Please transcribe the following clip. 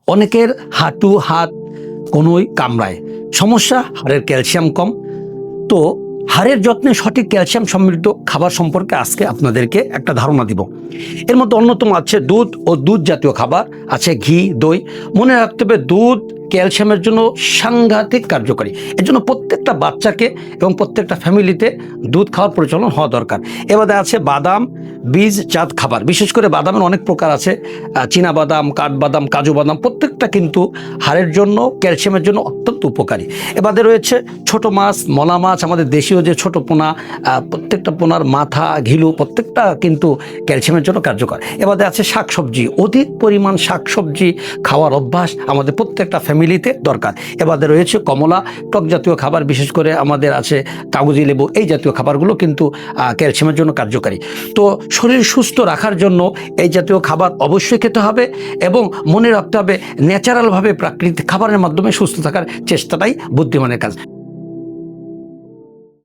অনেকের হাঁটু হাত কোনোই কামড়ায়, সমস্যা হাড়ের ক্যালসিয়াম কম। তো হাড়ের যত্নে সঠিক ক্যালসিয়াম সমৃদ্ধ খাবার সম্পর্কে আজকে আপনাদেরকে একটা ধারণা দিব। এর মধ্যে অন্যতম আছে দুধ ও দুধ জাতীয় খাবার, আছে ঘি, দই। মনে রাখতে হবে দুধ ক্যালসিয়ামের জন্য সাংঘাতিক কার্যকারী। এর জন্য প্রত্যেকটা বাচ্চাকে এবং প্রত্যেকটা ফ্যামিলিতে দুধ খাওয়ার প্রচলন হওয়া দরকার। এবারে আছে বাদাম, বীজজাত খাবার। বিশেষ করে বাদামের অনেক প্রকার আছে, চীনা বাদাম, কাঠবাদাম, কাজু বাদাম, প্রত্যেকটা কিন্তু হাড়ের জন্য ক্যালসিয়ামের জন্য অত্যন্ত উপকারী। এবারে রয়েছে ছোট মাছ, মলা মাছ, আমাদের দেশীয় যে ছোট পোনা, প্রত্যেকটা পোনার মাথা, ঘিলু প্রত্যেকটা কিন্তু ক্যালসিয়ামের জন্য কার্যকর। এবারে আছে শাকসবজি, অধিক পরিমাণ শাকসবজি খাওয়ার অভ্যাস আমাদের প্রত্যেকটা ফ্যামিলিতে দরকার। এবারে রয়েছে কমলা, টক জাতীয় খাবার, বিশেষ করে আমাদের আছে কাগজি লেবু, এই জাতীয় খাবারগুলো কিন্তু ক্যালসিয়ামের জন্য কার্যকারী। তো শরীর সুস্থ রাখার জন্য এই জাতীয় খাবার অবশ্যই খেতে হবে এবং মনে রাখতে হবে ন্যাচারালভাবে প্রাকৃতিক খাবারের মাধ্যমে সুস্থ থাকার চেষ্টাটাই বুদ্ধিমানের কাজ।